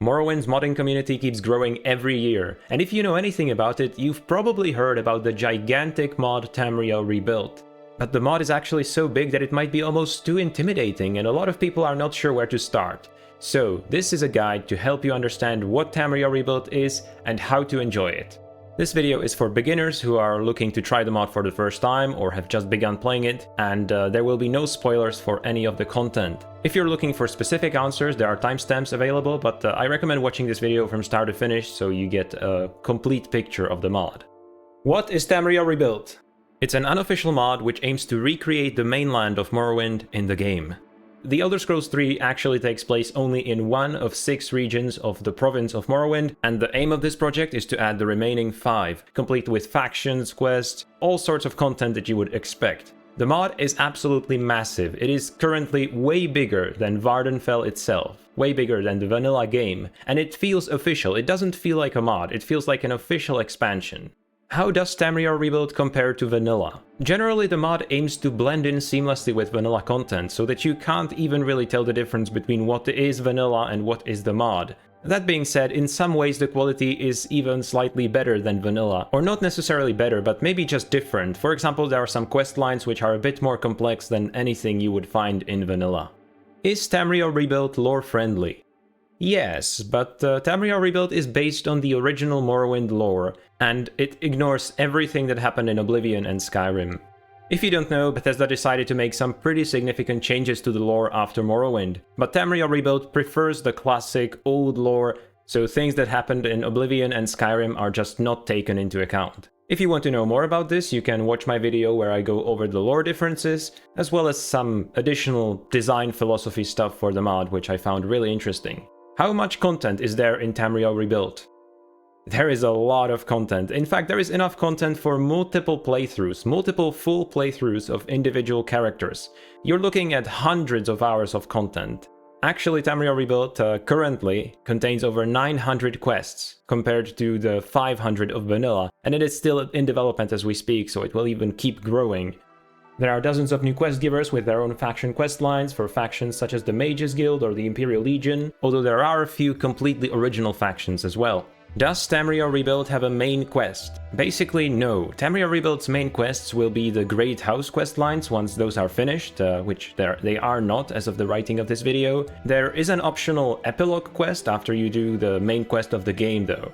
Morrowind's modding community keeps growing every year, and if you know anything about it, you've probably heard about the gigantic mod Tamriel Rebuilt. But the mod is actually so big that it might be almost too intimidating, and a lot of people are not sure where to start. So, this is a guide to help you understand what Tamriel Rebuilt is and how to enjoy it. This video is for beginners who are looking to try the mod for the first time or have just begun playing it, and there will be no spoilers for any of the content. If you're looking for specific answers, there are timestamps available, but I recommend watching this video from start to finish so you get a complete picture of the mod. What is Tamriel Rebuilt? It's an unofficial mod which aims to recreate the mainland of Morrowind in the game. The Elder Scrolls 3 actually takes place only in one of 6 regions of the province of Morrowind, and the aim of this project is to add the remaining 5, complete with factions, quests, all sorts of content that you would expect. The mod is absolutely massive. It is currently way bigger than Vvardenfell itself, way bigger than the vanilla game, and it feels official. It doesn't feel like a mod, it feels like an official expansion. How does Tamriel Rebuilt compare to vanilla? Generally, the mod aims to blend in seamlessly with vanilla content, so that you can't even really tell the difference between what is vanilla and what is the mod. That being said, in some ways the quality is even slightly better than vanilla, or not necessarily better, but maybe just different. For example, there are some quest lines which are a bit more complex than anything you would find in vanilla. Is Tamriel Rebuilt lore friendly? Yes, but Tamriel Rebuilt is based on the original Morrowind lore, and it ignores everything that happened in Oblivion and Skyrim. If you don't know, Bethesda decided to make some pretty significant changes to the lore after Morrowind, but Tamriel Rebuilt prefers the classic old lore, so things that happened in Oblivion and Skyrim are just not taken into account. If you want to know more about this, you can watch my video where I go over the lore differences, as well as some additional design philosophy stuff for the mod, which I found really interesting. How much content is there in Tamriel Rebuilt? There is a lot of content. In fact, there is enough content for multiple playthroughs, multiple full playthroughs of individual characters. You're looking at hundreds of hours of content. Actually, Tamriel Rebuilt currently contains over 900 quests, compared to the 500 of vanilla, and it is still in development as we speak, so it will even keep growing. There are dozens of new quest givers with their own faction quest lines for factions such as the Mages Guild or the Imperial Legion, although there are a few completely original factions as well. Does Tamriel Rebuilt have a main quest? Basically no. Tamriel Rebuilt's main quests will be the Great House quest lines once those are finished, which they are not as of the writing of this video. There is an optional epilogue quest after you do the main quest of the game though.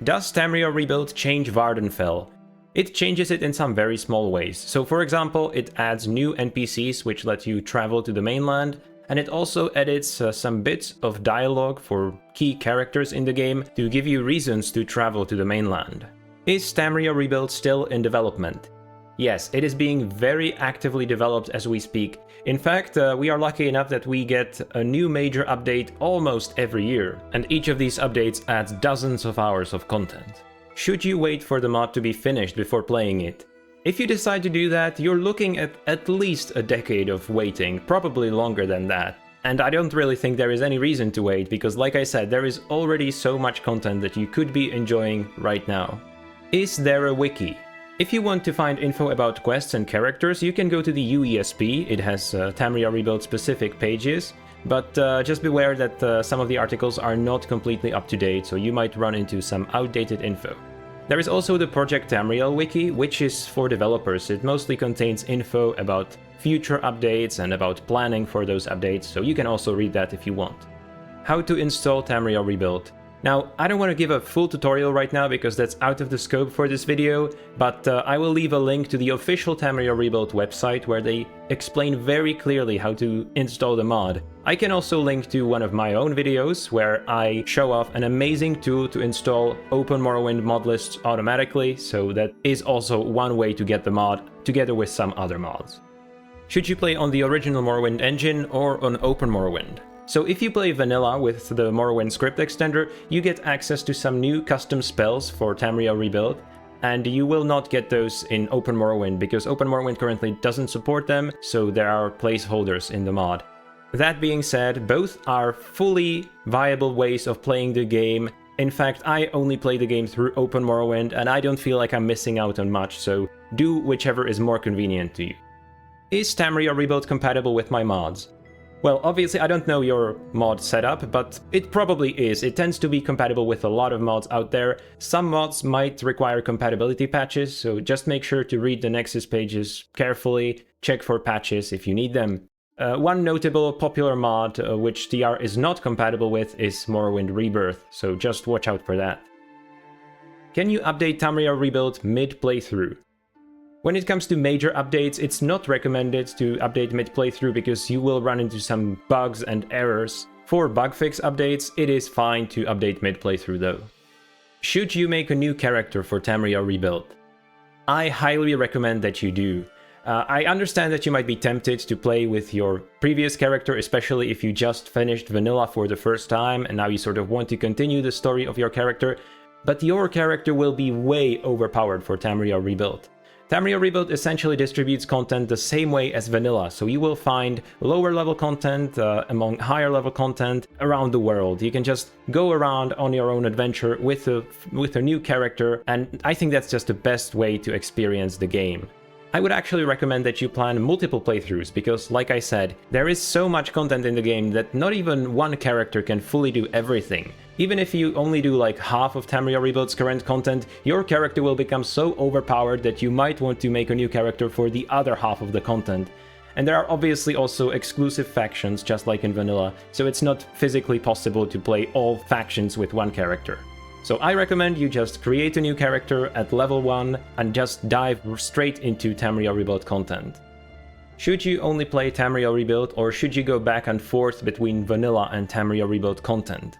Does Tamriel Rebuilt change Vvardenfell? It changes it in some very small ways. So for example, it adds new NPCs which let you travel to the mainland, and it also edits some bits of dialogue for key characters in the game to give you reasons to travel to the mainland. Is Tamriel Rebuilt still in development? Yes, it is being very actively developed as we speak. In fact, we are lucky enough that we get a new major update almost every year, and each of these updates adds dozens of hours of content. Should you wait for the mod to be finished before playing it? If you decide to do that, you're looking at least a decade of waiting, probably longer than that. And I don't really think there is any reason to wait, because like I said, there is already so much content that you could be enjoying right now. Is there a wiki? If you want to find info about quests and characters, you can go to the UESP, it has Tamriel Rebuilt specific pages, but just beware that some of the articles are not completely up to date, so you might run into some outdated info. There is also the Project Tamriel wiki, which is for developers. It mostly contains info about future updates and about planning for those updates, so you can also read that if you want. How to install Tamriel Rebuilt. Now, I don't want to give a full tutorial right now because that's out of the scope for this video, but I will leave a link to the official Tamriel Rebuilt website where they explain very clearly how to install the mod. I can also link to one of my own videos where I show off an amazing tool to install Open Morrowind mod lists automatically, so that is also one way to get the mod, together with some other mods. Should you play on the original Morrowind engine or on Open Morrowind? So if you play vanilla with the Morrowind script extender, you get access to some new custom spells for Tamriel Rebuilt, and you will not get those in Open Morrowind because Open Morrowind currently doesn't support them, so there are placeholders in the mod. That being said, both are fully viable ways of playing the game. In fact, I only play the game through Open Morrowind, and I don't feel like I'm missing out on much, so do whichever is more convenient to you. Is Tamriel Rebuilt compatible with my mods? Well, obviously I don't know your mod setup, but it probably is. It tends to be compatible with a lot of mods out there. Some mods might require compatibility patches, so just make sure to read the Nexus pages carefully, check for patches if you need them. One notable popular mod which TR is not compatible with is Morrowind Rebirth, so just watch out for that. Can you update Tamriel Rebuilt mid-playthrough? When it comes to major updates, it's not recommended to update mid-playthrough because you will run into some bugs and errors. For bug fix updates, it is fine to update mid-playthrough though. Should you make a new character for Tamriel Rebuilt? I highly recommend that you do. I understand that you might be tempted to play with your previous character, especially if you just finished vanilla for the first time and now you sort of want to continue the story of your character, but your character will be way overpowered for Tamriel Rebuilt. Tamriel Rebuilt essentially distributes content the same way as vanilla, so you will find lower level content among higher level content around the world. You can just go around on your own adventure with a new character, and I think that's just the best way to experience the game. I would actually recommend that you plan multiple playthroughs because, like I said, there is so much content in the game that not even one character can fully do everything. Even if you only do like half of Tamriel Rebuilt's current content, your character will become so overpowered that you might want to make a new character for the other half of the content. And there are obviously also exclusive factions, just like in vanilla, so it's not physically possible to play all factions with one character. So I recommend you just create a new character at level 1 and just dive straight into Tamriel Rebuilt content. Should you only play Tamriel Rebuilt, or should you go back and forth between vanilla and Tamriel Rebuilt content?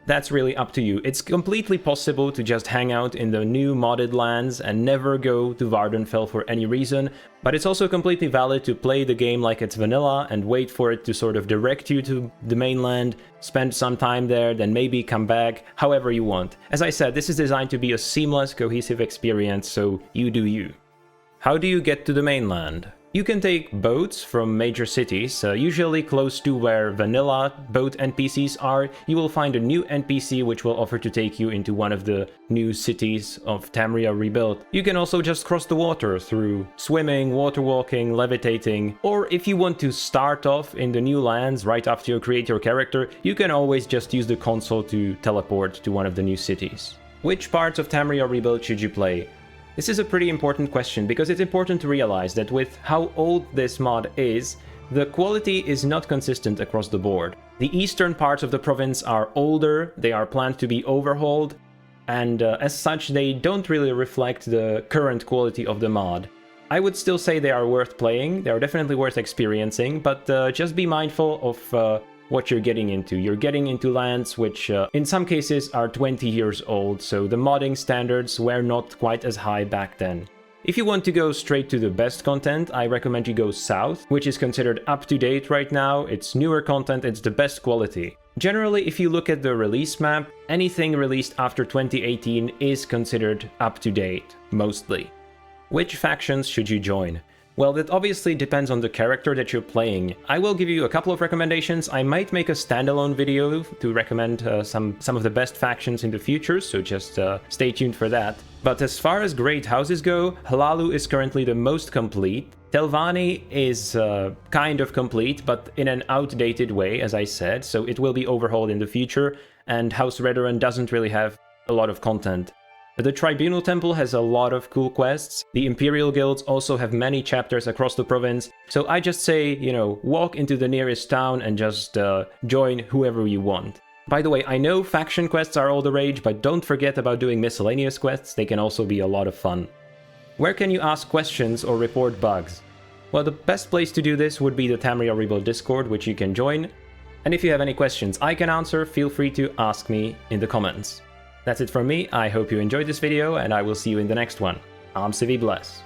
That's really up to you. It's completely possible to just hang out in the new modded lands and never go to Vvardenfell for any reason, but it's also completely valid to play the game like it's vanilla and wait for it to sort of direct you to the mainland, spend some time there, then maybe come back, however you want. As I said, this is designed to be a seamless, cohesive experience, so you do you. How do you get to the mainland? You can take boats from major cities, usually close to where vanilla boat NPCs are. You will find a new NPC which will offer to take you into one of the new cities of Tamriel Rebuilt. You can also just cross the water through swimming, water walking, levitating, or if you want to start off in the new lands right after you create your character, you can always just use the console to teleport to one of the new cities. Which parts of Tamriel Rebuilt should you play? This is a pretty important question because it's important to realize that with how old this mod is, the quality is not consistent across the board. The eastern parts of the province are older, they are planned to be overhauled, and as such they don't really reflect the current quality of the mod. I would still say they are worth playing, they are definitely worth experiencing, but just be mindful of what you're getting into. You're getting into lands which in some cases are 20 years old, so the modding standards were not quite as high back then. If you want to go straight to the best content, I recommend you go south, which is considered up to date right now. It's newer content, it's the best quality. Generally, if you look at the release map, anything released after 2018 is considered up to date, mostly. Which factions should you join? Well, that obviously depends on the character that you're playing. I will give you a couple of recommendations. I might make a standalone video to recommend some of the best factions in the future, so just stay tuned for that. But as far as great houses go, Hlaalu is currently the most complete. Telvanni is kind of complete, but in an outdated way, as I said, so it will be overhauled in the future, and House Redoran doesn't really have a lot of content. The Tribunal Temple has a lot of cool quests, the Imperial Guilds also have many chapters across the province, so I just say, you know, walk into the nearest town and just join whoever you want. By the way, I know faction quests are all the rage, but don't forget about doing miscellaneous quests, they can also be a lot of fun. Where can you ask questions or report bugs? Well, the best place to do this would be the Tamriel Rebuilt Discord, which you can join, and if you have any questions I can answer, feel free to ask me in the comments. That's it from me, I hope you enjoyed this video, and I will see you in the next one. I'm Civi Bless.